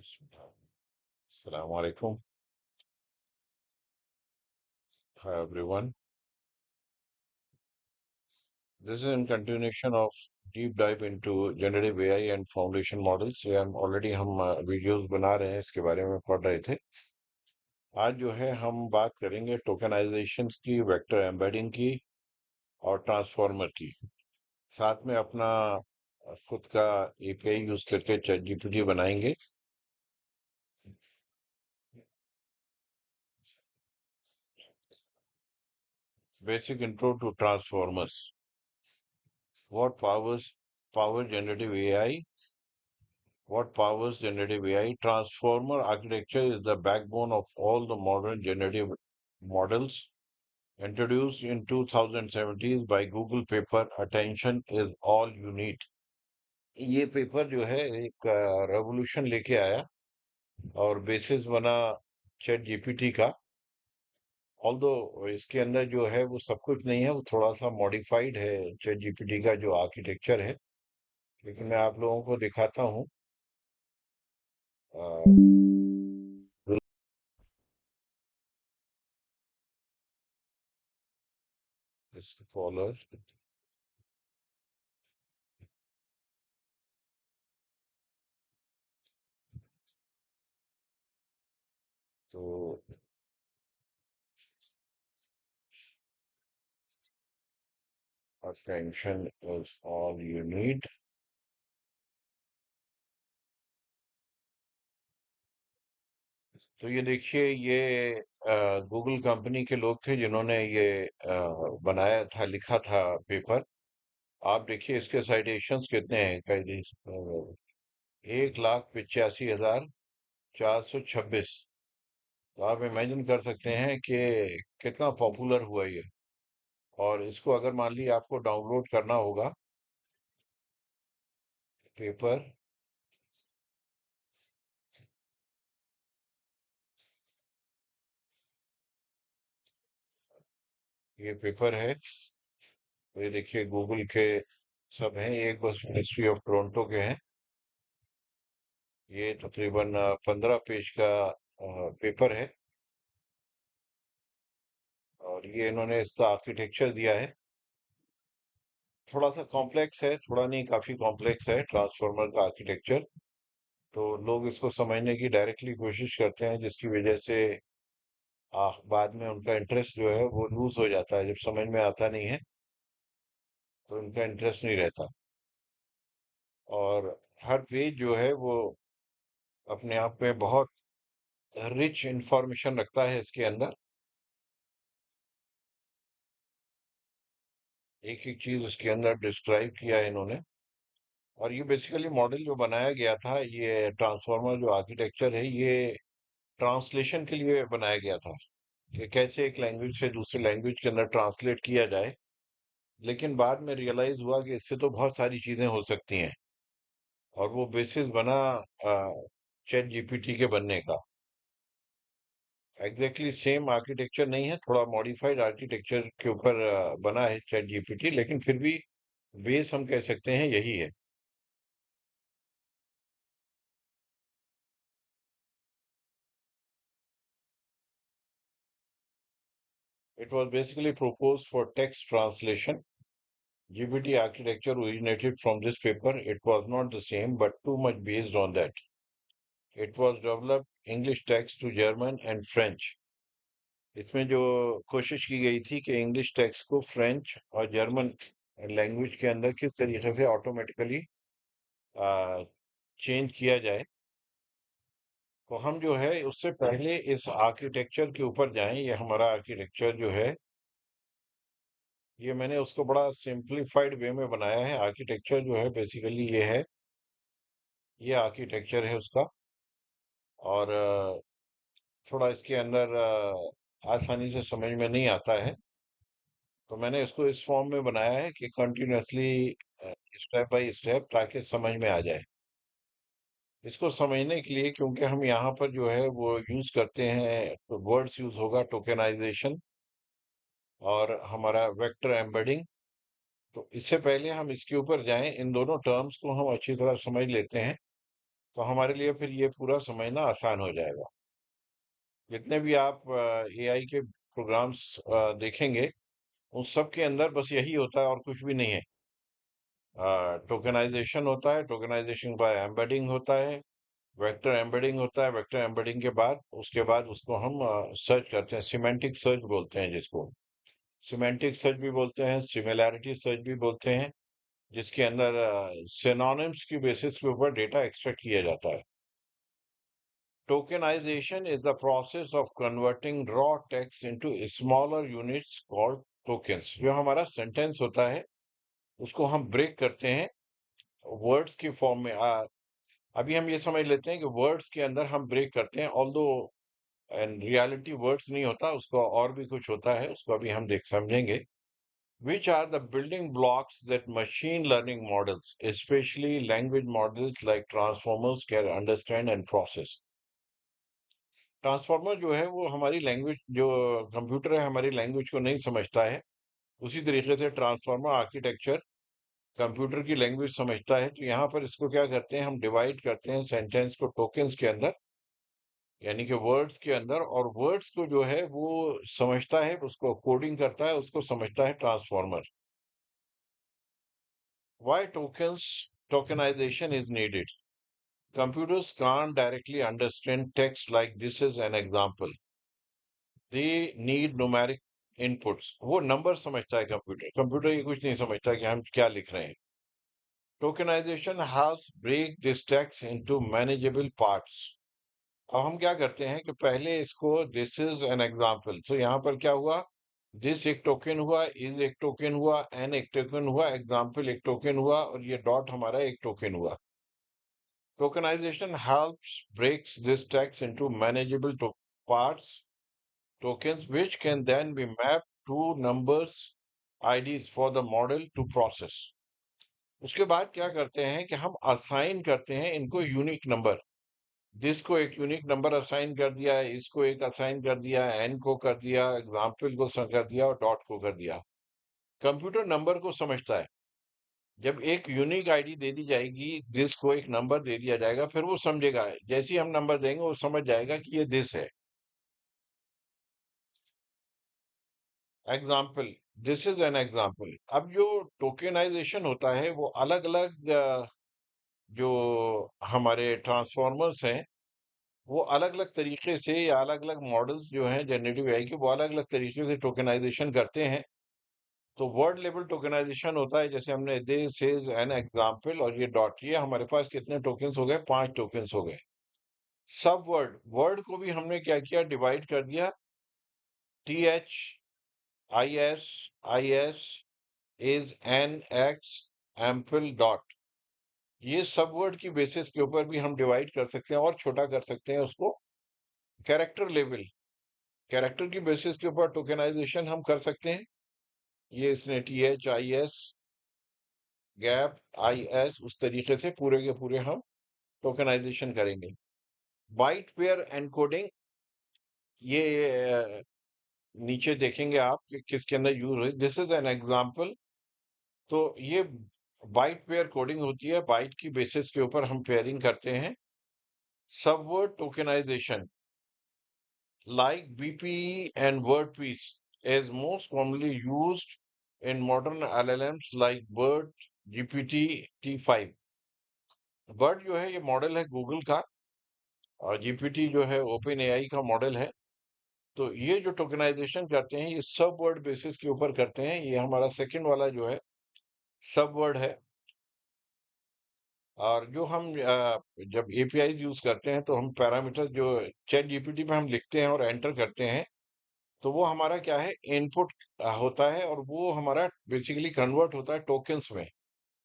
Assalamu alaikum. Hi everyone. This is in continuation of deep dive into generative AI and foundation models. ये हम already हम videos बना रहे हैं, इसके बारे में पढ़ रहे थे। आज जो है हम बात करेंगे टोकनाइजेशन की, वेक्टर एम्बेडिंग की और ट्रांसफॉर्मर की। साथ में अपना खुद का एपीआई यूज करके चैट जीपीटी बनाएंगे। Basic intro to transformers. What power generative AI? What powers generative AI? Transformer architecture is the backbone of all the modern generative models. Introduced in 2017 by Google paper attention is all you need. ये paper जो है एक revolution लेके आया और basis बना chat GPT का. Although इसके अंदर जो है वो सब कुछ नहीं है, वो थोड़ा सा मॉडिफाइड है चैट जीपीटी का जो आर्किटेक्चर है. लेकिन मैं आप लोगों को दिखाता हूँ. फॉलोअर तो attention is all you need. तो ये देखिए, ये गूगल कंपनी के लोग थे जिन्होंने ये बनाया था, लिखा था पेपर. आप देखिए इसके साइटेशंस कितने हैं. कायदे 1,85,426. तो आप इमेजिन कर सकते हैं कि कितना पॉपुलर हुआ ये. और इसको अगर मान ली आपको डाउनलोड करना होगा पेपर. ये पेपर है. तो ये देखिए गूगल के सब हैं. एक बस मिनिस्ट्री ऑफ टोरंटो के हैं. ये तकरीबन 15 पेज का पेपर है. और ये इन्होंने इसका आर्किटेक्चर दिया है. थोड़ा सा कॉम्प्लेक्स है, थोड़ा नहीं काफी कॉम्प्लेक्स है ट्रांसफार्मर का आर्किटेक्चर. तो लोग इसको समझने की डायरेक्टली कोशिश करते हैं, जिसकी वजह से बाद में उनका इंटरेस्ट जो है वो लूज हो जाता है. जब समझ में आता नहीं है तो उनका इंटरेस्ट नहीं रहता. और हर पेज जो है वो अपने आप में बहुत रिच इंफॉर्मेशन रखता है इसके अंदर. एक एक चीज उसके अंदर डिस्क्राइब किया है इन्होंने. और ये बेसिकली मॉडल जो बनाया गया था, ये ट्रांसफॉर्मर जो आर्किटेक्चर है, ये ट्रांसलेशन के लिए बनाया गया था कि कैसे एक लैंग्वेज से दूसरी लैंग्वेज के अंदर ट्रांसलेट किया जाए. लेकिन बाद में रियलाइज हुआ कि इससे तो बहुत सारी चीजें हो सकती हैं. और वो बेसिस बना चैट जीपीटी के बनने का. एग्जैक्टली सेम आर्किटेक्चर नहीं है, थोड़ा मॉडिफाइड आर्किटेक्चर के ऊपर बना है चैट जीपीटी, लेकिन फिर भी बेस हम कह सकते हैं यही है. It was basically proposed for text translation. GPT architecture originated from this paper. It was not the same, but too much based on that. It was developed English text to German and French. इसमें जो कोशिश की गई थी कि English text को French और German language के अंदर किस तरीके से ऑटोमेटिकली चेंज किया जाए. तो हम जो है उससे पहले इस आर्किटेक्चर के ऊपर जाएं. ये हमारा आर्किटेक्चर जो है, ये मैंने उसको बड़ा सिंप्लीफाइड वे में बनाया है. आर्किटेक्चर जो है बेसिकली ये है, ये आर्किटेक्चर है उसका. और थोड़ा इसके अंदर आसानी से समझ में नहीं आता है. तो मैंने इसको इस फॉर्म में बनाया है कि कंटिन्यूअसली स्टेप बाय स्टेप, ताकि समझ में आ जाए. इसको समझने के लिए, क्योंकि हम यहाँ पर जो है वो यूज करते हैं, तो वर्ड्स यूज होगा टोकेनाइजेशन और हमारा वेक्टर एम्बेडिंग. तो इससे पहले हम इसके ऊपर जाएं, इन दोनों टर्म्स को हम अच्छी तरह समझ लेते हैं. तो हमारे लिए फिर ये पूरा समझना आसान हो जाएगा। जितने भी आप एआई के प्रोग्राम्स देखेंगे, उन सब के अंदर बस यही होता है और कुछ भी नहीं है। टोकेनाइजेशन होता है, टोकेनाइजेशन बाय एम्बेडिंग होता है, वेक्टर एम्बेडिंग होता है, वेक्टर एम्बेडिंग के बाद उसके बाद उसको हम सर्च करते हैं, सिमेंटिक सर्च बोलते हैं जिसको। सिमेंटिक सर्च भी बोलते हैं, सिमिलैरिटी सर्च भी बोलते हैं, जिसके अंदर सिनोनिम्स की बेसिस के ऊपर डेटा एक्सट्रैक्ट किया जाता है। Tokenization is the process of converting raw text into smaller units called tokens। जो हमारा सेंटेंस होता है उसको हम ब्रेक करते हैं वर्ड्स की फॉर्म में। अभी हम ये समझ लेते हैं कि वर्ड्स के अंदर हम ब्रेक करते हैं, ऑल्दो इन रियलिटी वर्ड्स नहीं होता, उसको और भी कुछ होता है, उसको अभी हम देख समझेंगे। Which are the building blocks that machine learning models, especially language models like transformers, can understand and process। Transformer जो है वो हमारी लैंग्वेज, जो कंप्यूटर है हमारी लैंग्वेज को नहीं समझता है, उसी तरीके से ट्रांसफार्मर आर्किटेक्चर कंप्यूटर की लैंग्वेज समझता है। तो यहाँ पर इसको क्या करते हैं, हम डिवाइड करते हैं सेंटेंस को टोकन्स के अंदर, यानी कि वर्ड्स के अंदर, और वर्ड्स को जो है वो समझता है, उसको कोडिंग करता है, उसको समझता है transformer. Why tokens tokenization is needed. Computers can't directly understand text like this is an example। They need numeric inputs। वो नंबर समझता है कंप्यूटर, कंप्यूटर ये कुछ नहीं समझता कि हम क्या लिख रहे हैं। Tokenization has break this text into manageable parts। अब हम क्या करते हैं कि पहले इसको दिस इज एन एग्जाम्पल, तो यहाँ पर क्या हुआ, दिस एक टोकन हुआ, इज एक टोकन हुआ, एन एक टोकन हुआ, एग्जाम्पल एक टोकन हुआ, और ये डॉट हमारा एक टोकन हुआ। Tokenization helps breaks this text into manageable parts, tokens, which can then be mapped to numbers IDs for the model to process। उसके बाद क्या करते हैं कि हम असाइन करते हैं इनको यूनिक नंबर। दिस को एक यूनिक नंबर असाइन कर दिया, इसको एक असाइन कर दिया, एन को कर दिया, एग्जाम्पल को कर दिया, और डॉट को कर दिया। कंप्यूटर नंबर को समझता है। जब एक यूनिक आईडी दे दी जाएगी, दिस को एक नंबर दे दिया जाएगा, फिर वो समझेगा, जैसे ही हम नंबर देंगे वो समझ जाएगा कि ये दिस है। Example, this is an example. अब जो टोकेनाइजेशन होता है वो अलग अलग जो हमारे ट्रांसफॉर्मर्स हैं, वो अलग अलग तरीके से, या अलग अलग मॉडल्स जो हैं जनरेटिव एआई के, वो अलग अलग तरीके से टोकेनाइजेशन करते हैं। तो वर्ड लेवल टोकेनाइजेशन होता है, जैसे हमने दिस इज एन एग्जाम्पल और ये डॉट, ये हमारे पास कितने टोकन्स हो गए, 5 टोकन्स हो गए। सब वर्ड, वर्ड को भी हमने क्या किया, डिवाइड कर दिया। T H, I S, I S, is, an, example, dot, ये सब वर्ड की बेसिस के ऊपर भी हम डिवाइड कर सकते हैं और छोटा कर सकते हैं उसको। कैरेक्टर लेवल, कैरेक्टर की बेसिस के ऊपर टोकेनाइजेशन हम कर सकते हैं। ये इसने T H, I S, gap, I S, उस तरीके से पूरे के पूरे हम टोकेनाइजेशन करेंगे। बाइट पेयर एनकोडिंग, ये नीचे देखेंगे आप कि किसके अंदर यूज हुई। This is an example. तो ये बाइट पेयर कोडिंग होती है, बाइट की बेसिस के ऊपर हम पेयरिंग करते हैं। Subword tokenization like BPE and WordPeace is most commonly used in modern LLMs like BERT, GPT, T5। BERT जो है ये मॉडल है गूगल का, और GPT जो है ओपन एआई का मॉडल है। तो ये जो टोकेनाइजेशन करते हैं ये सब वर्ड बेसिस के ऊपर करते हैं। ये हमारा सेकंड वाला जो है सब वर्ड है। और जो हम जब एपीआई यूज करते हैं तो हम पैरामीटर जो चैट जीपीटी पे हम लिखते हैं और एंटर करते हैं, तो वो हमारा क्या है, इनपुट होता है, और वो हमारा बेसिकली कन्वर्ट होता है टोकन्स में।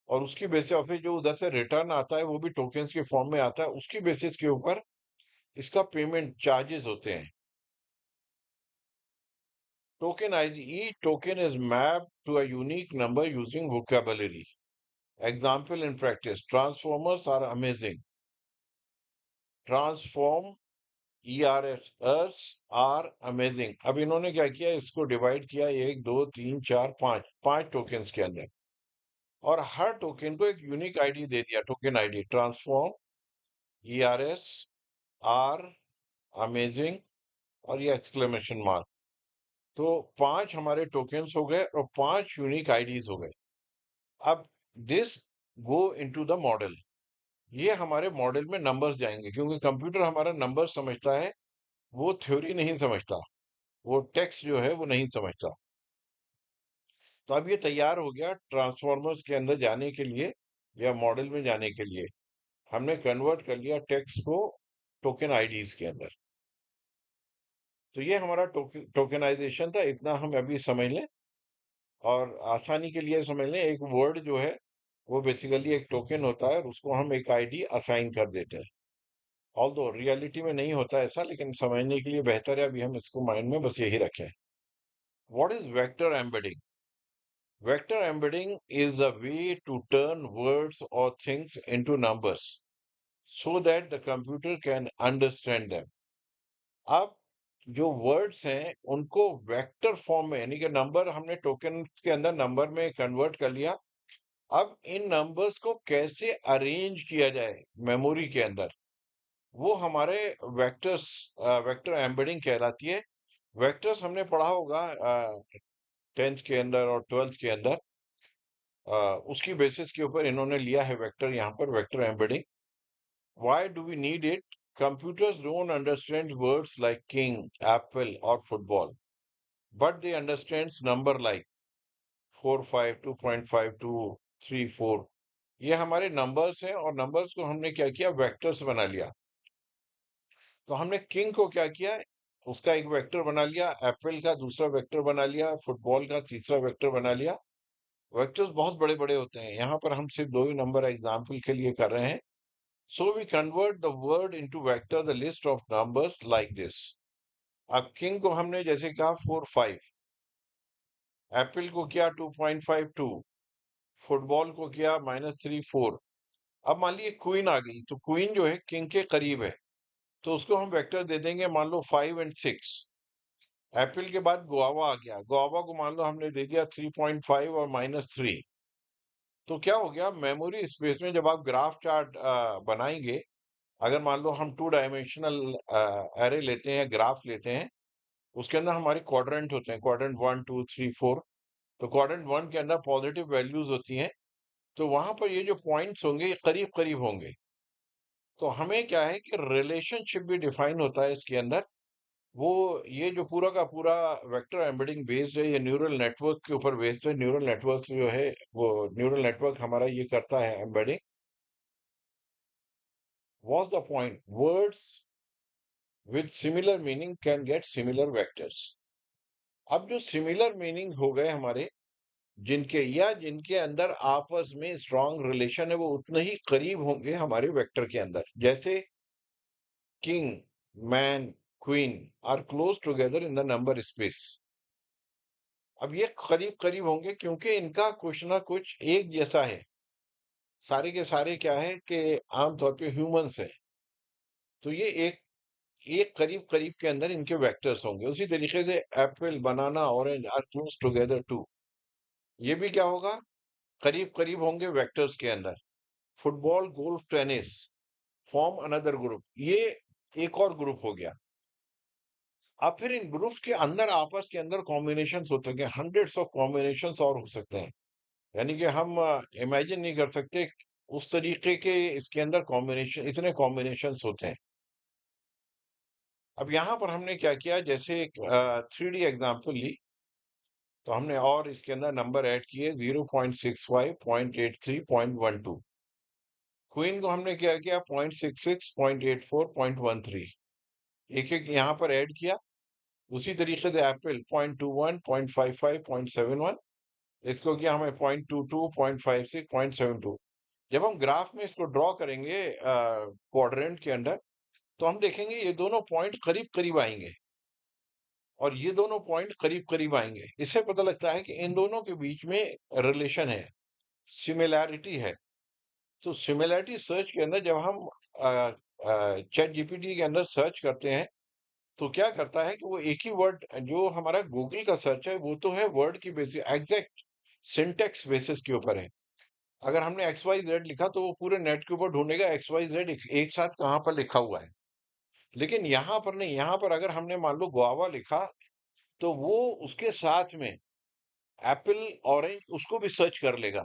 और उसकी बेसिस ऑफ जो उधर से रिटर्न आता है वो भी टोकन्स के फॉर्म में आता है, उसकी बेसिस के ऊपर इसका पेमेंट चार्जेस होते हैं। Token ID, each token is mapped to a unique number using vocabulary। Example in practice, transformers are amazing। Transform, ERS, us are amazing। अब इन्होंने क्या किया, इसको डिवाइड किया, 1 2 3 4 5, 5 टोकन्स के अंदर, और हर टोकन को एक यूनिक आईडी दे दिया, token ID transform. ERS, are, amazing और ये एक्सक्लेमेशन मार्क। तो 5 हमारे टोकन्स हो गए और 5 यूनिक आईडीज हो गए। अब this go into the model. ये हमारे मॉडल में नंबर्स जाएंगे, क्योंकि कंप्यूटर हमारा नंबर समझता है, वो थ्योरी नहीं समझता, वो टेक्स्ट जो है वो नहीं समझता। तो अब ये तैयार हो गया ट्रांसफॉर्मर्स के अंदर जाने के लिए या मॉडल में जाने के लिए। हमने कन्वर्ट कर लिया टेक्स्ट को टोकन आईडीज के अंदर। तो ये हमारा टोकनाइजेशन था, इतना हम अभी समझ लें और आसानी के लिए समझ लें। एक वर्ड जो है वो बेसिकली एक टोकन होता है और उसको हम एक आईडी असाइन कर देते हैं। ऑल्दो रियलिटी में नहीं होता ऐसा, लेकिन समझने के लिए बेहतर है अभी हम इसको माइंड में बस यही रखें। What is vector embedding? Vector embedding is a way to turn words or things into numbers so that the computer can understand them. अब जो वर्ड्स हैं उनको वेक्टर फॉर्म में, यानी कि नंबर हमने टोकन के अंदर नंबर में कन्वर्ट कर लिया। अब इन नंबर्स को कैसे अरेंज किया जाए मेमोरी के अंदर, वो हमारे वेक्टर्स वेक्टर एम्बेडिंग कहलाती है। वेक्टर्स हमने पढ़ा होगा 10th के अंदर और 12th के अंदर। उसकी बेसिस के ऊपर इन्होंने लिया है वेक्टर, यहाँ पर vector embedding. Why do we need it? Computers don't understand words like king, apple और football, but they understands number like 4 5 2.5 2 3 4। ये हमारे नंबर्स हैं और नंबर्स को हमने क्या किया, वेक्टर्स बना लिया। तो हमने किंग को क्या किया, उसका एक वेक्टर बना लिया, एप्पल का दूसरा वेक्टर बना लिया, फुटबॉल का तीसरा वेक्टर बना लिया। वेक्टर्स बहुत बड़े बड़े होते हैं, यहाँ पर हम सिर्फ दो ही नंबर एग्जाम्पल के लिए कर रहे हैं। So we convert the word into vector, the list of numbers like this. अब किंग को हमने जैसे कहा 4 5, एप्पल को किया 2.52, फुटबॉल को किया -3 4। अब मान लीजिए क्वीन आ गई, तो क्वीन जो है किंग के करीब है, तो उसको हम वेक्टर दे देंगे मान लो 5 और 6। एप्पल के बाद गुआवा आ गया, गुआवा को मान लो हमने दे दिया 3.5 और -3। तो क्या हो गया, मेमोरी स्पेस में जब आप ग्राफ चार्ट बनाएंगे, अगर मान लो हम 2 डायमेंशनल एरे लेते हैं, ग्राफ लेते हैं, उसके अंदर हमारे क्वाड्रेंट होते हैं, क्वाड्रेंट 1 2 3 4। तो क्वाड्रेंट 1 के अंदर पॉजिटिव वैल्यूज होती हैं, तो वहां पर ये जो पॉइंट्स होंगे ये करीब करीब होंगे। तो हमें क्या है कि रिलेशनशिप भी डिफाइन होता है इसके अंदर। वो ये जो पूरा का पूरा वेक्टर एम्बेडिंग बेस्ड है, ये न्यूरल नेटवर्क के ऊपर बेस्ड है। न्यूरल नेटवर्क जो है वो न्यूरल नेटवर्क हमारा ये करता है embedding. What's the point? Words with similar meaning can get similar vectors। अब जो सिमिलर मीनिंग हो गए हमारे, जिनके या जिनके अंदर आपस में स्ट्रांग रिलेशन है, वो उतने ही करीब होंगे हमारे वेक्टर के अंदर। जैसे king, man, queen are close together in the number space. अब ये करीब करीब होंगे क्योंकि इनका कुछ ना कुछ एक जैसा है। सारे के सारे क्या है कि आमतौर पे ह्यूमंस है, तो ये एक एक करीब करीब के अंदर इनके वेक्टर्स होंगे। उसी तरीके से apple, banana, orange are close together too, ये भी क्या होगा, करीब करीब होंगे वेक्टर्स के अंदर। Football, golf, tennis form another group, ये एक और ग्रुप हो गया। अब फिर इन ग्रुप्स के अंदर आपस के अंदर कॉम्बिनेशंस होते हैं, हंड्रेड्स ऑफ कॉम्बिनेशंस और हो सकते हैं। यानी कि हम इमेजिन नहीं कर सकते उस तरीके के इसके अंदर कॉम्बिनेशन, इतने कॉम्बिनेशंस होते हैं। अब यहाँ पर हमने क्या किया, जैसे एक 3D एग्जांपल ली, तो हमने और इसके अंदर नंबर ऐड किए 0.65 0.83 0.12। क्वीन को हमने क्या किया 0.66 0.84 0.13, एक एक यहाँ पर ऐड किया। उसी तरीके से एप्पल 0.21 0.55 0.71, इसको किया हमें 0.22 0.56 0.72। जब हम ग्राफ में इसको ड्रॉ करेंगे क्वाड्रेंट के अंदर, तो हम देखेंगे ये दोनों पॉइंट करीब करीब आएंगे और ये दोनों पॉइंट करीब करीब आएंगे। इससे पता लगता है कि इन दोनों के बीच में रिलेशन है, सिमिलैरिटी है। तो सिमिलैरिटी सर्च के अंदर जब हम चैट जीपीटी के अंदर सर्च करते हैं, तो क्या करता है कि वो एक ही वर्ड, जो हमारा गूगल का सर्च है वो तो है वर्ड की बेसिस, एग्जैक्ट सिंटेक्स बेसिस के ऊपर है। अगर हमने एक्स वाई जेड लिखा तो वो पूरे नेट के ऊपर ढूंढेगा एक्स वाई जेड एक साथ कहाँ पर लिखा हुआ है। लेकिन यहाँ पर नहीं, यहाँ पर अगर हमने मान लो गुआवा लिखा तो वो उसके साथ में एप्पल, ऑरेंज उसको भी सर्च कर लेगा।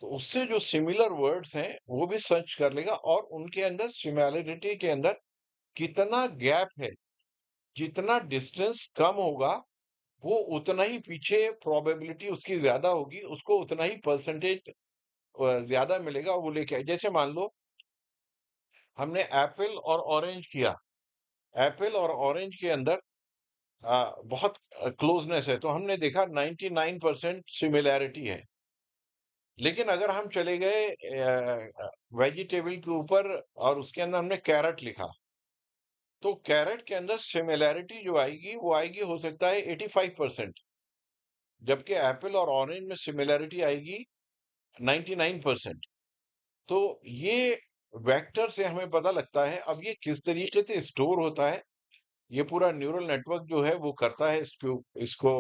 तो उससे जो सिमिलर वर्ड्स हैं वो भी सर्च कर लेगा और उनके अंदर सिमिलरिटी के अंदर कितना गैप है, जितना डिस्टेंस कम होगा वो उतना ही पीछे प्रोबेबिलिटी उसकी ज्यादा होगी, उसको उतना ही परसेंटेज ज्यादा मिलेगा, वो लेके आए। जैसे मान लो हमने एप्पल और ऑरेंज किया, एप्पल और ऑरेंज के अंदर बहुत क्लोजनेस है, तो हमने देखा 99% सिमिलैरिटी है। लेकिन अगर हम चले गए वेजिटेबल के ऊपर और उसके अंदर हमने कैरेट लिखा, तो कैरेट के अंदर सिमिलैरिटी जो आएगी वो आएगी हो सकता है 85%, जबकि एप्पल और ऑरेंज में सिमिलैरिटी आएगी 99%। तो ये वेक्टर से हमें पता लगता है। अब ये किस तरीके से स्टोर होता है, ये पूरा न्यूरल नेटवर्क जो है वो करता है इसको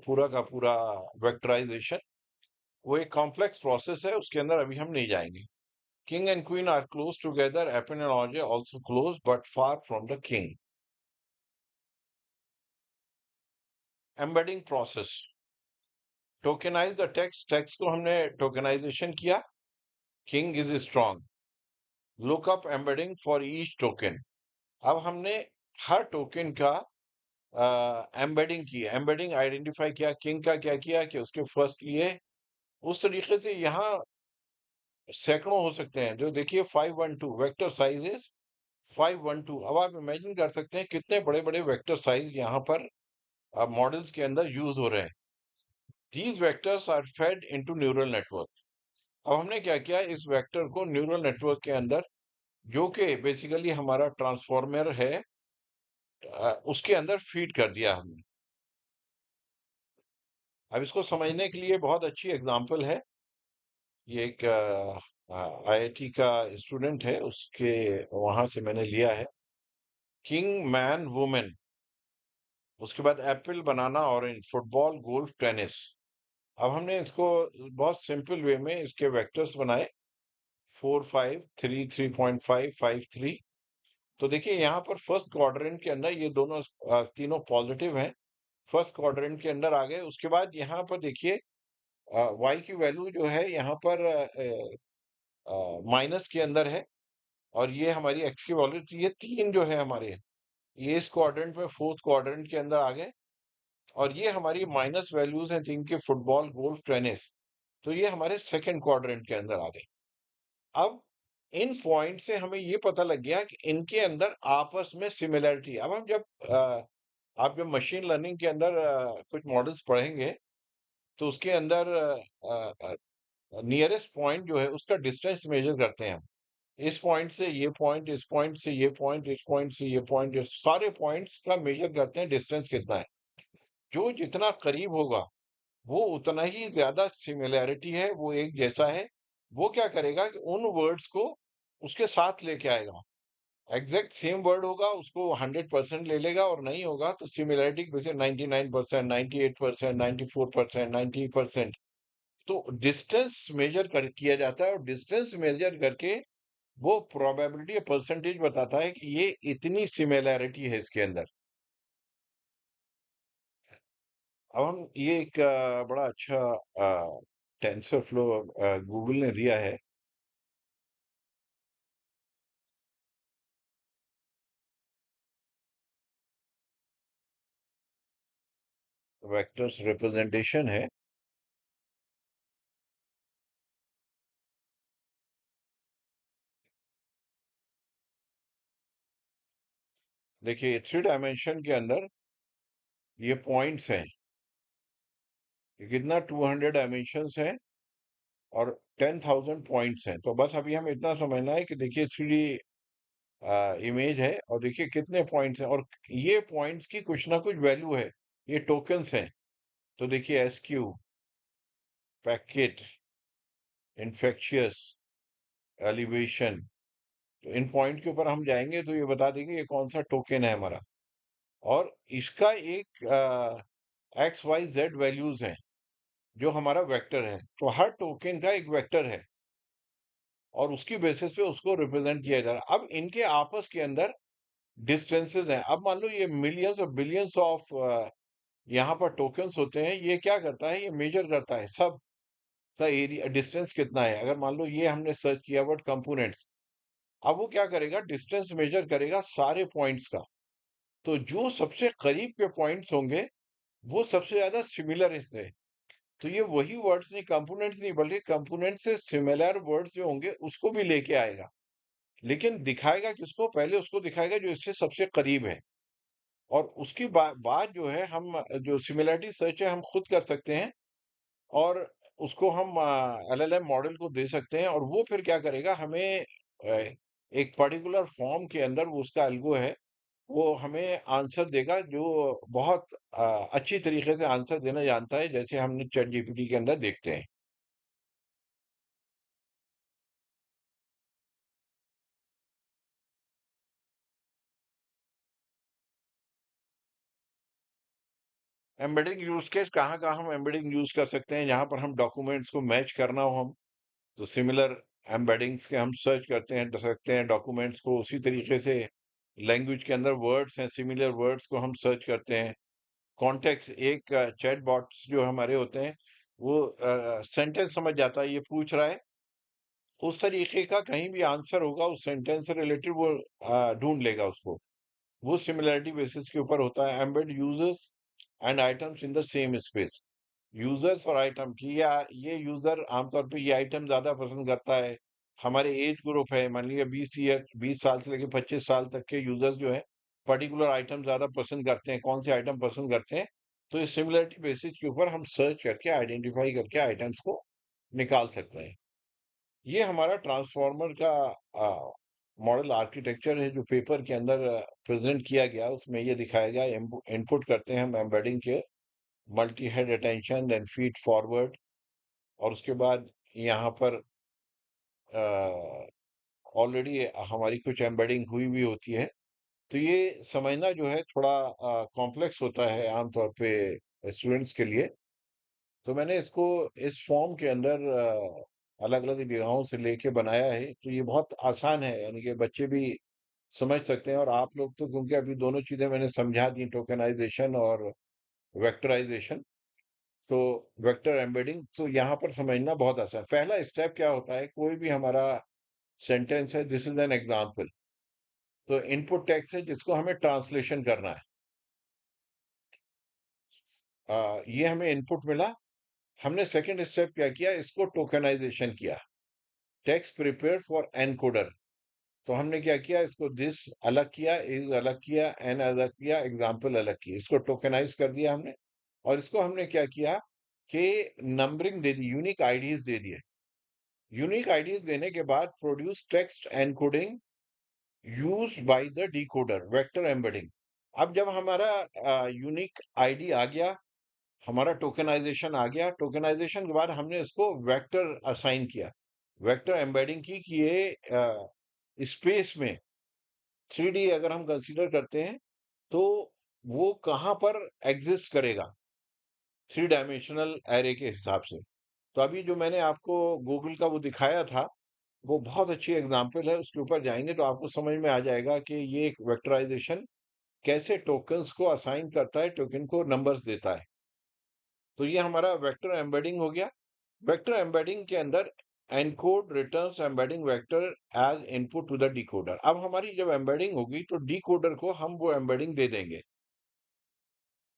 पूरा का पूरा वेक्टराइजेशन। वो एक कॉम्प्लेक्स प्रोसेस है, उसके अंदर अभी हम नहीं जाएंगे। King and queen are close together, apple and orange also close but far from the king. Embedding process, tokenize the text, text को हमने टोकेनाइजेशन किया। King is strong, look up embedding for each token. अब हमने हर token का embedding की, embedding identify किया। King का क्या किया कि उसके फर्स्ट लिए, उस तरीके से यहाँ सैकड़ों हो सकते हैं। जो देखिए 512 वेक्टर साइज इज 512। अब आप इमेजिन कर सकते हैं कितने बड़े बड़े वेक्टर साइज यहाँ पर मॉडल्स के अंदर यूज हो रहे हैं। These vectors are fed into neural network. अब हमने क्या किया, इस वेक्टर को न्यूरल नेटवर्क के अंदर, जो कि बेसिकली हमारा ट्रांसफॉर्मर है, उसके अंदर फीड कर दिया हमने। अब इसको समझने के लिए बहुत अच्छी एग्जांपल है। ये एक आईआईटी का स्टूडेंट है, उसके वहां से मैंने लिया है। किंग, मैन, वुमेन, उसके बाद Apple, banana, orange, football, golf, tennis. अब हमने इसको बहुत सिंपल वे में इसके वेक्टर्स बनाए, 4 5 3 3.5 5 3। तो देखिए यहाँ पर फर्स्ट क्वाड्रेंट के अंदर ये दोनों तीनों पॉजिटिव हैं, फर्स्ट क्वाड्रेंट के अंदर आ गए। उसके बाद यहाँ पर देखिए वाई की वैल्यू जो है यहाँ पर माइनस के अंदर है, और ये हमारी एक्स की वैल्यू, तो ये तीन जो है हमारे, ये इस क्वाड्रेंट में फोर्थ क्वाड्रेंट के अंदर आ गए। और ये हमारी माइनस वैल्यूज हैं तीन के, फुटबॉल, गोल्फ, टेनिस, तो ये हमारे सेकंड क्वाड्रेंट के अंदर आ गए। अब इन पॉइंट से हमें ये पता लग गया कि इनके अंदर आपस में सिमिलैरिटी। अब हम जब आप जब मशीन लर्निंग के अंदर कुछ मॉडल्स पढ़ेंगे तो उसके अंदर नियरेस्ट पॉइंट जो है उसका डिस्टेंस मेजर करते हैं हम। इस पॉइंट से ये पॉइंट, इस पॉइंट से ये पॉइंट, इस पॉइंट से ये पॉइंट, सारे पॉइंट्स का मेजर करते हैं डिस्टेंस कितना है। जो जितना करीब होगा वो उतना ही ज्यादा सिमिलैरिटी है, वो एक जैसा है। वो क्या करेगा कि उन वर्ड्स को उसके साथ लेके आएगा। एग्जैक्ट सेम वर्ड होगा उसको 100% ले लेगा, और नहीं होगा तो सिमिलैरिटी की वजह से 99%, 98%, 94%, 90%। तो डिस्टेंस मेजर कर किया जाता है, और डिस्टेंस मेजर करके वो प्रोबेबिलिटी या परसेंटेज बताता है कि ये इतनी सिमिलैरिटी है इसके अंदर। अब हम ये एक बड़ा अच्छा टेंसर फ्लो गूगल ने दिया है। वेक्टर्स रिप्रेजेंटेशन है। देखिए 3 डायमेंशन के अंदर ये पॉइंट्स हैं, ये कितना 200 डायमेंशंस हैं और 10,000 पॉइंट्स हैं। तो बस अभी हम इतना समझना है कि देखिए 3D इमेज है, और देखिए कितने पॉइंट्स हैं, और ये पॉइंट्स की कुछ ना कुछ वैल्यू है, ये टोकन्स हैं। तो देखिए एसक्यू, पैकेट, इन्फेक्शियस, एलिवेशन। तो इन पॉइंट के ऊपर हम जाएंगे तो ये बता देंगे ये कौन सा टोकन है हमारा, और इसका एक एक्स वाई जेड वैल्यूज हैं। जो हमारा वेक्टर है। तो हर टोकन का एक वेक्टर है और उसकी बेसिस पे उसको रिप्रेजेंट किया जा रहा है। अब इनके आपस के अंदर डिस्टेंसेस हैं। अब मान लो ये मिलियंस और बिलियंस ऑफ यहाँ पर टोकन्स होते हैं। ये क्या करता है, ये मेजर करता है सब का एरिया, डिस्टेंस कितना है। अगर मान लो ये हमने सर्च किया वर्ड कंपोनेंट्स, अब वो क्या करेगा, डिस्टेंस मेजर करेगा सारे पॉइंट्स का। तो जो सबसे करीब के पॉइंट्स होंगे वो सबसे ज्यादा सिमिलर इससे। तो ये वही वर्ड्स नहीं, कंपोनेंट्स नहीं, बल्कि कंपोनेंट से सिमिलर वर्ड्स जो होंगे उसको भी लेके आएगा। लेकिन दिखाएगा किसको, पहले उसको दिखाएगा जो इससे सबसे करीब है। और उसकी बाद जो है हम जो सिमिलरिटी सर्च है हम खुद कर सकते हैं और उसको हम एलएलएम मॉडल को दे सकते हैं और वो फिर क्या करेगा, हमें एक पर्टिकुलर फॉर्म के अंदर वो उसका एल्गो है, वो हमें आंसर देगा जो बहुत अच्छी तरीके से आंसर देना जानता है, जैसे हमने चैट जीपीटी के अंदर देखते हैं। एम्बेडिंग यूज केस कहाँ कहाँ हम एम्बेडिंग यूज कर सकते हैं, जहां पर हम डॉक्यूमेंट्स को मैच करना हो हम, तो सिमिलर एम्बेडिंग्स के हम सर्च करते हैं कर सकते हैं डॉक्यूमेंट्स को। उसी तरीके से लैंग्वेज के अंदर वर्ड्स हैं, सिमिलर वर्ड्स को हम सर्च करते हैं। कॉन्टेक्स्ट, एक चैट बॉट्स जो हमारे होते हैं वो सेंटेंस समझ जाता है ये पूछ रहा है, उस तरीके का कहीं भी आंसर होगा उस सेंटेंस से रिलेटेड वो ढूंढ लेगा उसको। वो सिमिलरिटी बेसिस के ऊपर होता है। Embed users and items in the same space, users और आइटम की, या ये यूजर आमतौर पे ये आइटम ज्यादा पसंद करता है। हमारे एज ग्रुप है, मान लीजिए 20 ईयर, 20 साल से लेकर 25 साल तक के यूजर्स जो है पर्टिकुलर आइटम ज्यादा पसंद करते हैं, कौन से आइटम पसंद करते हैं। तो इस सिमिलरिटी बेसिस के ऊपर हम सर्च करके आइडेंटिफाई करके आइटम्स को निकाल सकते हैं। ये हमारा ट्रांसफॉर्मर का मॉडल आर्किटेक्चर है जो पेपर के अंदर प्रेजेंट किया गया। उसमें ये दिखाया गया, इनपुट करते हैं हम एम्बेडिंग के, multi head attention then feed forward, और उसके बाद यहाँ पर ऑलरेडी हमारी कुछ एम्बेडिंग हुई हुई होती है। तो ये समझना जो है थोड़ा कॉम्प्लेक्स होता है आमतौर पे स्टूडेंट्स के लिए। तो मैंने इसको इस फॉर्म के अंदर अलग अलग जगहों से लेके बनाया है, तो ये बहुत आसान है, यानी कि बच्चे भी समझ सकते हैं। और आप लोग तो, क्योंकि अभी दोनों चीजें मैंने समझा दी, टोकेनाइजेशन और वेक्टराइजेशन, तो वेक्टर एम्बेडिंग, तो यहाँ पर समझना बहुत आसान। पहला स्टेप क्या होता है, कोई भी हमारा सेंटेंस है, दिस इज एन एग्जाम्पल, तो इनपुट टेक्स्ट है जिसको हमें ट्रांसलेशन करना है। ये हमें इनपुट मिला, हमने सेकंड स्टेप क्या किया, इसको टोकेनाइजेशन किया। टेक्स्ट प्रिपेयर फॉर एनकोडर, तो हमने क्या किया, इसको दिस अलग किया, इज अलग किया, एन अलग किया, एग्जाम्पल अलग किया, इसको टोकेनाइज कर दिया हमने। और इसको हमने क्या किया कि नंबरिंग दे दी, यूनिक आईडीज दे दिए। यूनिक आईडीज देने के बाद produce text encoding used by the decoder, vector embedding. अब जब हमारा यूनिक आईडी आ गया, हमारा टोकेनाइजेशन आ गया, टोकेनाइजेशन के बाद हमने इसको वेक्टर असाइन किया, वेक्टर एम्बेडिंग की कि ये स्पेस में 3D अगर हम कंसीडर करते हैं तो वो कहाँ पर एग्जिस्ट करेगा, 3 डायमेंशनल एरे के हिसाब से। तो अभी जो मैंने आपको गूगल का वो दिखाया था, वो बहुत अच्छी एग्जांपल है। उसके ऊपर जाएंगे तो आपको समझ में आ जाएगा कि ये एक वेक्टराइजेशन कैसे टोकन्स को असाइन करता है, टोकन को नंबर्स देता है। तो ये हमारा वेक्टर एम्बेडिंग हो गया। वेक्टर एम्बेडिंग के अंदर encode returns embedding vector as input to the decoder. अब हमारी जब एम्बेडिंग होगी तो डिकोडर को हम वो एम्बेडिंग दे देंगे।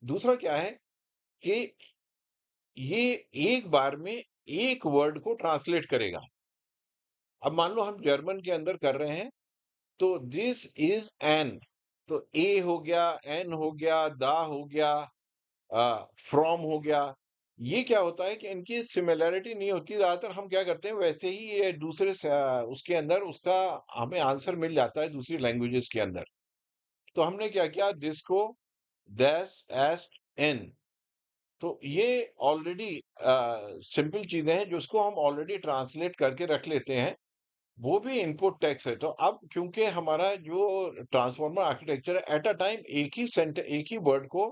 दूसरा क्या है कि ये एक बार में एक वर्ड को ट्रांसलेट करेगा। अब मान लो हम जर्मन के अंदर कर रहे हैं, तो दिस इज एन, तो ए हो गया, एन हो गया, दा हो गया, फ्रॉम हो गया। ये क्या होता है कि इनकी सिमिलैरिटी नहीं होती, ज्यादातर हम क्या करते हैं वैसे ही ये दूसरे उसके अंदर उसका हमें आंसर मिल जाता है दूसरी लैंग्वेजेस के अंदर। तो हमने क्या किया, दिस को दैस एस्ट एन, तो ये ऑलरेडी सिंपल चीजें हैं जो उसको हम ऑलरेडी ट्रांसलेट करके रख लेते हैं, वो भी इनपुट टेक्स्ट है। तो अब क्योंकि हमारा जो ट्रांसफॉर्मर आर्किटेक्चर है, एट अ टाइम एक ही वर्ड को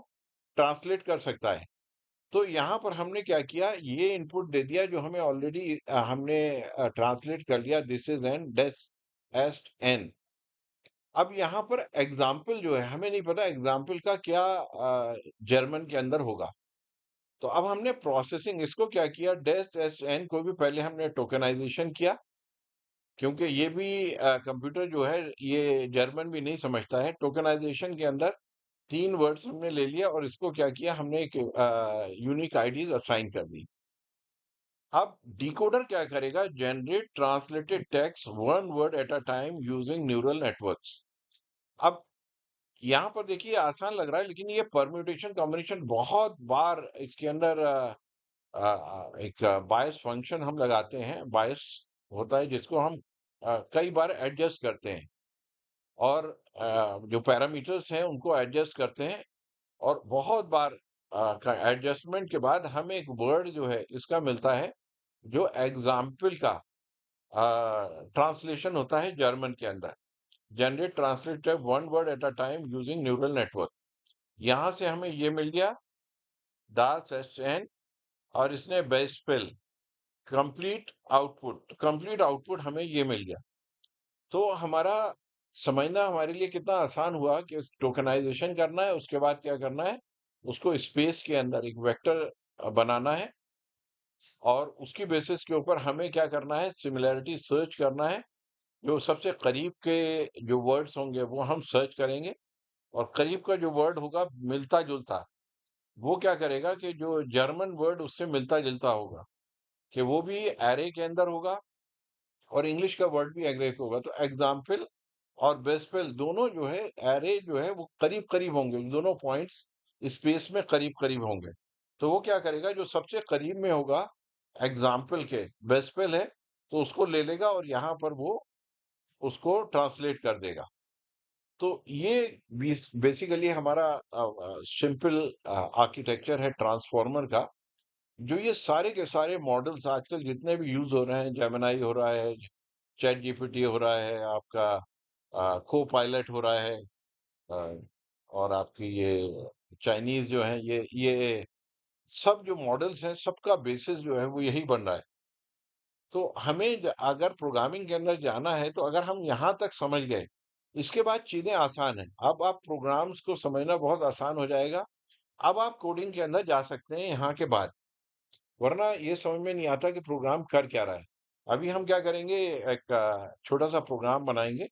ट्रांसलेट कर सकता है, तो यहाँ पर हमने क्या किया, ये इनपुट दे दिया जो हमें ऑलरेडी हमने ट्रांसलेट कर लिया, दिस इज एन डेस्क एस्ट एन। अब यहाँ पर एग्जाम्पल जो है, हमें नहीं पता एग्जाम्पल का क्या जर्मन के अंदर होगा। तो अब हमने प्रोसेसिंग इसको क्या किया, डेस्क एस्ट एन को भी पहले हमने टोकनाइजेशन किया, क्योंकि ये भी कंप्यूटर जो है ये जर्मन भी नहीं समझता है। टोकनाइजेशन के अंदर 3 वर्ड्स हमने ले लिया और इसको क्या किया, हमने एक यूनिक आईडीज असाइन कर दी। अब डिकोडर क्या करेगा, generate translated text one word at a time using neural networks. अब यहाँ पर देखिए आसान लग रहा है, लेकिन ये परम्यूटेशन कॉम्बिनेशन बहुत बार इसके अंदर एक बायस फंक्शन हम लगाते हैं, बायस होता है जिसको हम कई बार एडजस्ट करते हैं, और जो पैरामीटर्स हैं उनको एडजस्ट करते हैं, और बहुत बार का एडजस्टमेंट के बाद हमें एक वर्ड जो है इसका मिलता है, जो एग्जाम्पल का ट्रांसलेशन होता है जर्मन के अंदर। Generate translate one word at a time using neural network. यहां से हमें ये मिल गया दास एस एन, और इसने बेस्ट फिल कंप्लीट आउटपुट हमें ये मिल गया। तो हमारा समझना हमारे लिए कितना आसान हुआ कि टोकनाइजेशन करना है, उसके बाद क्या करना है, उसको स्पेस के अंदर एक वेक्टर बनाना है, और उसकी बेसिस के ऊपर हमें क्या करना है, सिमिलैरिटी सर्च करना है। जो सबसे करीब के जो वर्ड्स होंगे वो हम सर्च करेंगे, और करीब का जो वर्ड होगा मिलता जुलता, वो क्या करेगा कि जो जर्मन वर्ड उससे मिलता जुलता होगा, कि वो भी एरे के अंदर होगा, और इंग्लिश का वर्ड भी एग्रे होगा। तो एग्जाम्पल और बेस्पेल दोनों जो है, एरे जो है वो करीब करीब होंगे, दोनों पॉइंट्स स्पेस में करीब करीब होंगे। तो वो क्या करेगा, जो सबसे करीब में होगा एग्जाम्पल के, बेस्पेल है, तो उसको ले लेगा और यहाँ पर वो उसको ट्रांसलेट कर देगा। तो ये बेसिकली हमारा सिंपल आर्किटेक्चर है ट्रांसफॉर्मर का। जो ये सारे के सारे मॉडल्स आजकल जितने भी यूज हो रहे हैं, जेमिनाई हो रहा है, चैट जीपीटी हो रहा है, आपका को पायलट हो रहा है, अ, और आपकी ये चाइनीज जो है, ये सब जो मॉडल्स हैं, सबका बेसिस जो है वो यही बन रहा है। तो हमें अगर प्रोग्रामिंग के अंदर जाना है, तो अगर हम यहाँ तक समझ गए, इसके बाद चीजें आसान है। अब आप प्रोग्राम्स को समझना बहुत आसान हो जाएगा। अब आप कोडिंग के अंदर जा सकते हैं यहाँ के बाद, वरना ये समझ में नहीं आता कि प्रोग्राम कर क्या रहा है। अभी हम क्या करेंगे, एक छोटा सा प्रोग्राम बनाएंगे।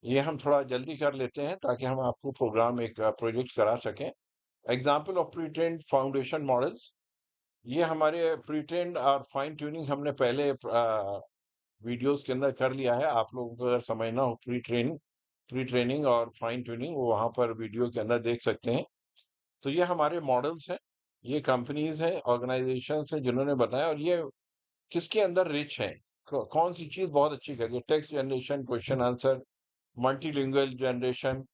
ये हम थोड़ा जल्दी कर लेते हैं ताकि हम आपको प्रोग्राम एक प्रोजेक्ट करा सकें। Example of pre trained foundation models. ये हमारे प्री ट्रेन्ड और फाइन ट्यूनिंग हमने पहले वीडियोस के अंदर कर लिया है। आप लोगों को अगर समझना हो प्री ट्रेनिंग और फाइन ट्यूनिंग, वो वहाँ पर वीडियो के अंदर देख सकते हैं। तो ये हमारे मॉडल्स हैं, ये कंपनीज हैं, ऑर्गेनाइजेशंस हैं जिन्होंने बताया, और ये किसके अंदर रिच है, कौन सी चीज बहुत अच्छी करिए, text generation, question answer, multilingual generation,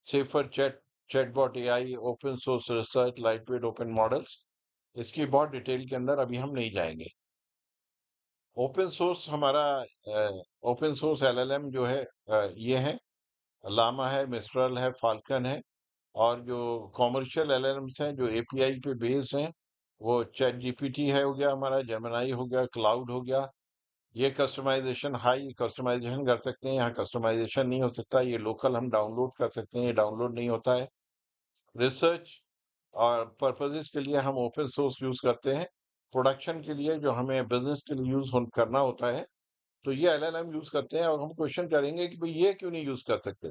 safer chatbot AI, open source research, lightweight open models. इसकी बहुत डिटेल के अंदर अभी हम नहीं जाएंगे। ओपन सोर्स हमारा ओपन सोर्स एलएलएम जो है, ये है, लामा है, मिस्ट्रल है, फाल्कन है। और जो कॉमर्शियल एलएलएम्स हैं जो एपीआई पे बेस्ड हैं, वो चैट जीपीटी है, हो गया हमारा, जेमिनाई हो गया, क्लाउड हो गया। ये कस्टमाइजेशन हाई कस्टमाइजेशन कर सकते हैं, यहाँ कस्टमाइजेशन नहीं हो सकता। ये लोकल हम डाउनलोड कर सकते हैं, ये डाउनलोड नहीं होता है। रिसर्च और पर्पसेस के लिए हम ओपन सोर्स यूज करते हैं। प्रोडक्शन के लिए जो हमें बिजनेस के लिए यूज करना होता है, तो ये एलएलएम यूज करते हैं। और हम क्वेश्चन करेंगे कि भाई ये क्यों नहीं यूज कर सकते,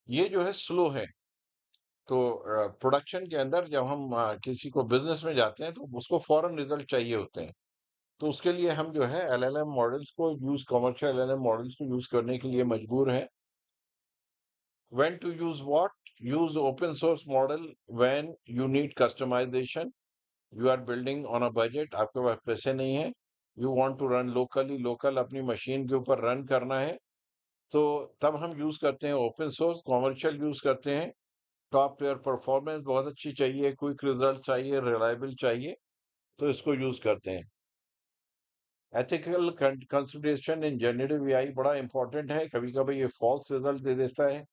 ये जो है स्लो है। तो प्रोडक्शन के अंदर जब हम किसी को बिजनेस में जाते हैं, तो उसको फॉरेन रिजल्ट चाहिए होते हैं। तो उसके लिए हम जो है एलएलएम मॉडल्स को यूज कमर्शियल एलएलएम मॉडल्स को यूज करने के लिए मजबूर हैं। When to use what, use open source model when you need customisation, you are building on a budget, आपके पास पैसे नहीं है, you want to run locally, local अपनी मशीन के ऊपर रन करना है, तो तब हम यूज करते हैं ओपन सोर्स। कॉमर्शियल यूज करते हैं, टॉप टियर परफॉर्मेंस बहुत अच्छी चाहिए, क्विक रिजल्ट चाहिए, रिलायबल चाहिए, तो इसको यूज करते हैं। Ethical consideration in generative AI बड़ा इंपॉर्टेंट है। कभी कभी ये फॉल्स रिजल्ट दे देता है,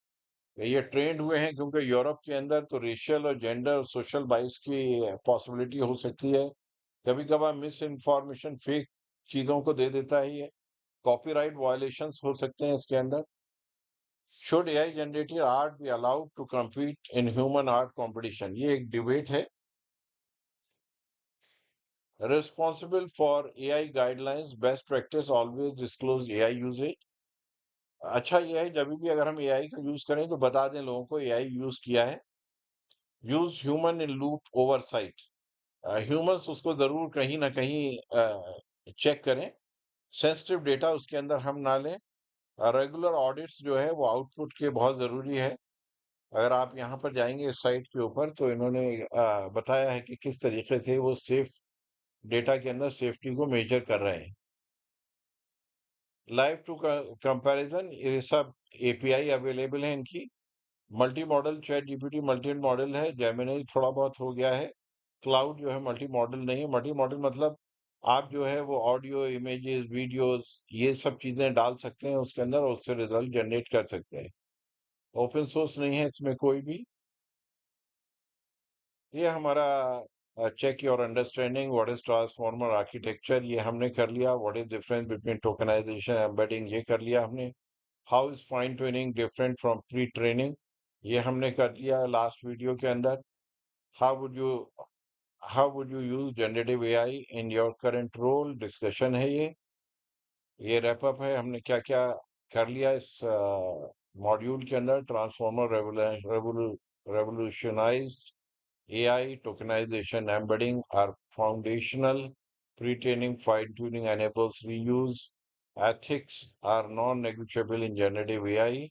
ये ट्रेंड हुए हैं क्योंकि यूरोप के अंदर तो रेशियल और जेंडर सोशल बाइस की पॉसिबिलिटी हो सकती है। कभी कभार मिस इन्फॉर्मेशन फेक चीजों को दे देता है ये। कॉपीराइट वायलेशंस हो सकते हैं इसके अंदर। Should AI generated art be allowed to compete in human art competition, ये एक डिबेट है। Responsible for AI guidelines best practice always disclose AI usage. अच्छा ये है जब भी अगर हम एआई का यूज करें तो बता दें लोगों को एआई यूज किया है। Use human in loop oversight, humans उसको जरूर कहीं ना कहीं चेक करें। सेंसिटिव डेटा उसके अंदर हम ना लें। रेगुलर ऑडिट्स जो है वो आउटपुट के बहुत जरूरी है। अगर आप यहाँ पर जाएंगे इस साइट के ऊपर तो इन्होंने बताया है कि किस तरीके से वो सेफ डेटा के अंदर सेफ्टी को मेजर कर रहे हैं। लाइव टू कंपैरिजन, ये सब एपीआई अवेलेबल है इनकी। Multi modal chat GPT multi modal है, जेमिनी थोड़ा बहुत हो गया है। क्लाउड जो है मल्टी मॉडल नहीं है। मल्टी मॉडल मतलब आप जो है वो ऑडियो इमेजेस वीडियोस ये सब चीजें डाल सकते हैं उसके अंदर और उससे रिजल्ट जनरेट कर सकते हैं। ओपन सोर्स नहीं है इसमें कोई भी। ये हमारा check your understanding what is transformer architecture, ये हमने कर लिया। What is difference between tokenization embedding, ये कर लिया हमने। How is fine tuning different from pre training, ये हमने कर लिया लास्ट वीडियो के अंदर। How would you how would you use generative AI in your current role, discussion है ये रैपअप है हमने क्या क्या कर लिया इस मॉड्यूल के अंदर। Transformer revolutionise AI, tokenization, embedding are foundational. Pre-training, fine-tuning enables reuse. Ethics are non-negotiable in generative AI.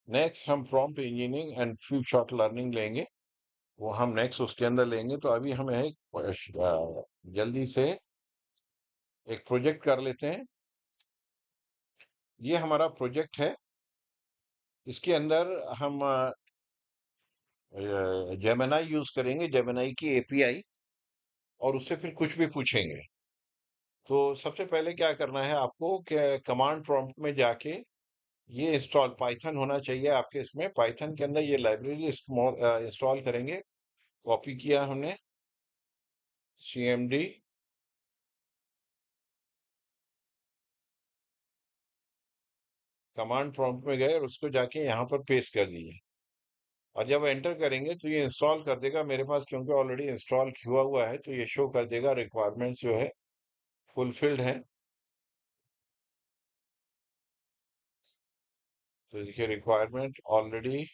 Next हम prompt engineering and few shot learning लेंगे। वो हम नेक्स्ट उसके अंदर लेंगे। तो अभी हमें जल्दी से एक प्रोजेक्ट कर लेते हैं। ये हमारा प्रोजेक्ट है। इसके अंदर हम जेमिनाई यूज करेंगे, जेमिनाई की एपीआई, और उससे फिर कुछ भी पूछेंगे। तो सबसे पहले क्या करना है आपको कि कमांड प्रॉम्प्ट में जाके ये इंस्टॉल पाइथन होना चाहिए आपके। इसमें पाइथन के अंदर ये लाइब्रेरी इंस्टॉल करेंगे। कॉपी किया हमने, cmd, कमांड प्रॉम्प्ट में गए और उसको जाके यहाँ पर पेस्ट कर दीजिए। और जब एंटर करेंगे तो ये इंस्टॉल कर देगा मेरे पास, क्योंकि ऑलरेडी इंस्टॉल हुआ हुआ है। तो ये शो कर देगा रिक्वायरमेंट्स जो है फुलफिल्ड है। तो देखिए रिक्वायरमेंट ऑलरेडी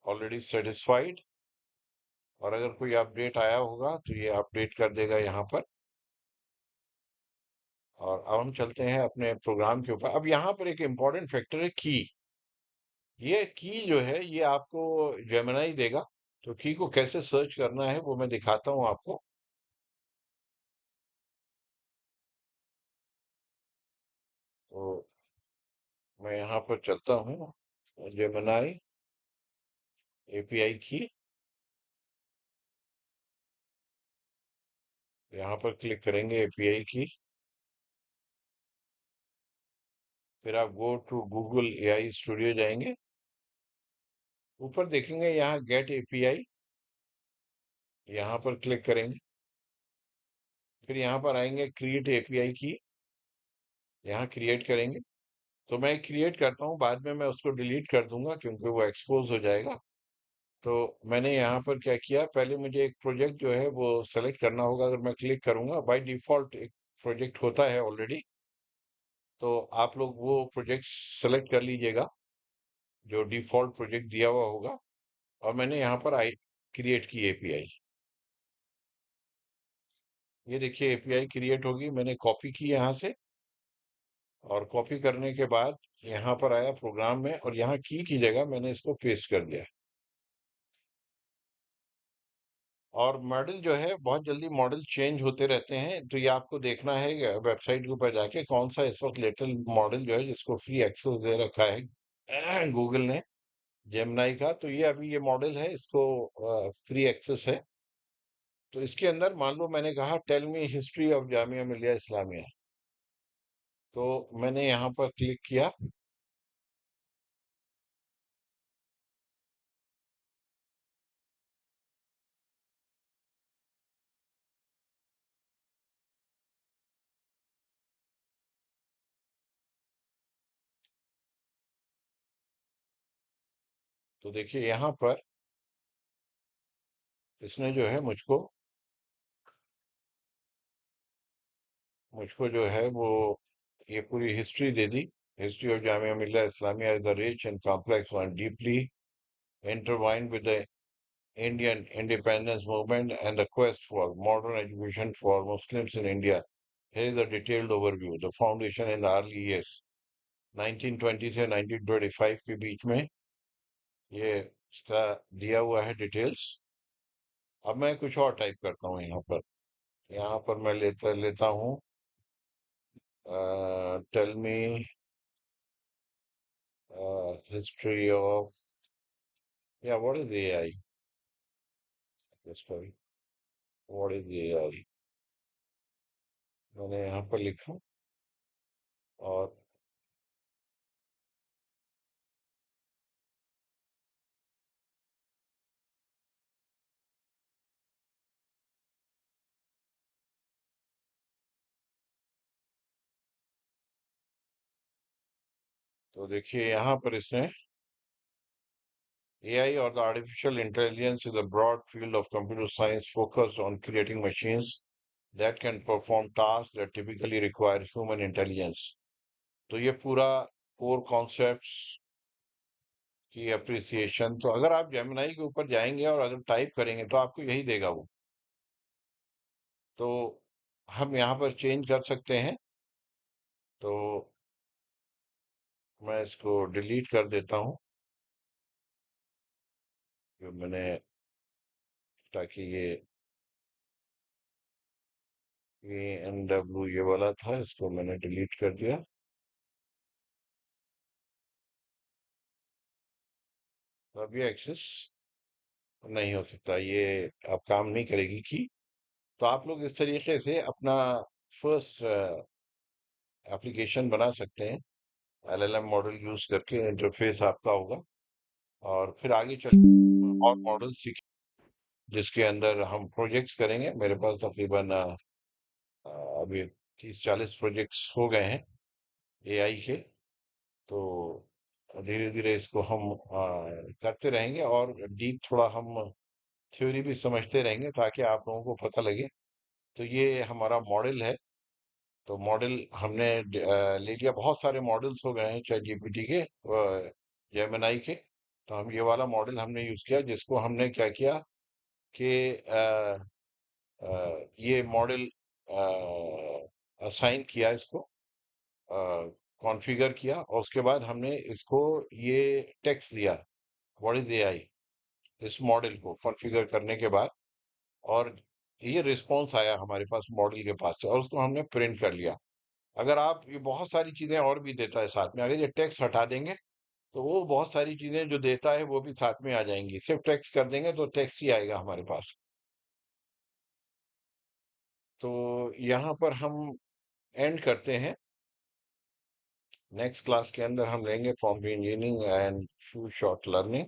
ऑलरेडी सेटिस्फाइड। और अगर कोई अपडेट आया होगा तो ये अपडेट कर देगा यहाँ पर। और अब हम चलते हैं अपने प्रोग्राम के ऊपर। अब यहाँ पर एक इम्पॉर्टेंट फैक्टर है की। ये की जो है ये आपको जेमिनाई देगा। तो की को कैसे सर्च करना है वो मैं दिखाता हूँ आपको। तो मैं यहाँ पर चलता हूँ, जेमिनाई एपीआई की, यहाँ पर क्लिक करेंगे एपीआई की। फिर आप go to Google AI studio जाएंगे। ऊपर देखेंगे यहाँ गेट एपीआई, यहाँ पर क्लिक करेंगे। फिर यहाँ पर आएंगे क्रिएट एपीआई की, यहाँ क्रिएट करेंगे। तो मैं क्रिएट करता हूँ, बाद में मैं उसको डिलीट कर दूंगा क्योंकि वो एक्सपोज हो जाएगा। तो मैंने यहाँ पर क्या किया, पहले मुझे एक प्रोजेक्ट जो है वो सेलेक्ट करना होगा। अगर मैं क्लिक करूंगा बाय डिफॉल्ट एक प्रोजेक्ट होता है ऑलरेडी। तो आप लोग वो प्रोजेक्ट सेलेक्ट कर लीजिएगा जो डिफॉल्ट प्रोजेक्ट दिया हुआ होगा। और मैंने यहाँ पर आई क्रिएट की एपीआई। ये देखिए एपीआई क्रिएट होगी, मैंने कॉपी की यहाँ से। और कॉपी करने के बाद यहाँ पर आया प्रोग्राम में और यहाँ की जगह मैंने इसको पेस्ट कर दिया। और मॉडल जो है बहुत जल्दी मॉडल चेंज होते रहते हैं। तो ये आपको देखना है वेबसाइट के ऊपर जाके कौन सा इस वक्त लेटेस्ट मॉडल जो है जिसको फ्री एक्सेस दे रखा है गूगल ने, जेमिनाई का। तो ये अभी ये मॉडल है, इसको फ्री एक्सेस है। तो इसके अंदर मान लो मैंने कहा tell me history of Jamia Millia Islamia. तो मैंने यहाँ पर क्लिक किया। तो देखिए यहाँ पर इसने जो है मुझको जो है वो ये पूरी history they the. History of Jamia Millia Islamia is the rich and complex one deeply intertwined with the Indian independence movement and the quest for modern education for Muslims in India. Here is a detailed overview. The foundation in the early years, 1920 से 1925 के बीच में ये इसका दिया हुआ है details. अब मैं कुछ और टाइप करता हूँ यहाँ पर मैं लेता लेता हूँ टेल मी हिस्ट्री ऑफ या what is AI, sorry, what is AI मैंने यहाँ पर लिखा। और तो देखिए यहाँ पर इसने AI or the artificial intelligence is a broad field of computer science focused on creating machines that can perform tasks that typically require human intelligence। तो ये पूरा कोर कॉन्सेप्ट्स की अप्रिसिएशन, तो अगर आप जेमिनाई के ऊपर जाएंगे और अगर टाइप करेंगे तो आपको यही देगा वो। तो हम यहाँ पर चेंज कर सकते हैं। तो मैं इसको डिलीट कर देता हूँ जो मैंने, ताकि ये NW ये वाला था, इसको मैंने डिलीट कर दिया। तो अब ये एक्सेस नहीं हो सकता, ये अब काम नहीं करेगी की। तो आप लोग इस तरीके से अपना फर्स्ट एप्लीकेशन बना सकते हैं LLM मॉडल यूज करके। इंटरफेस आपका होगा और फिर आगे चल और मॉडल सीख जिसके अंदर हम प्रोजेक्ट्स करेंगे। मेरे पास तकरीबन अभी 30-40 प्रोजेक्ट्स हो गए हैं AI के। तो धीरे धीरे इसको हम करते रहेंगे और डीप थोड़ा हम थ्योरी भी समझते रहेंगे ताकि आप लोगों को पता लगे। तो ये हमारा मॉडल है। तो मॉडल हमने ले लिया, बहुत सारे मॉडल्स हो गए हैं चैट जीपीटी के, जेमिनाई के। तो हम ये वाला मॉडल हमने यूज किया, जिसको हमने क्या किया कि ये मॉडल असाइन किया, इसको कॉन्फ़िगर किया और उसके बाद हमने इसको ये टेक्स्ट दिया, व्हाट इज एआई, इस मॉडल को कॉन्फ़िगर करने के बाद। और ये रिस्पॉन्स आया हमारे पास मॉडल के पास से और उसको हमने प्रिंट कर लिया। अगर आप ये बहुत सारी चीजें और भी देता है साथ में, अगर ये टेक्स्ट हटा देंगे तो वो बहुत सारी चीजें जो देता है वो भी साथ में आ जाएंगी। सिर्फ टेक्स्ट कर देंगे तो टेक्स्ट ही आएगा हमारे पास। तो यहाँ पर हम एंड करते हैं। नेक्स्ट क्लास के अंदर हम लेंगे prompt engineering and few shot learning.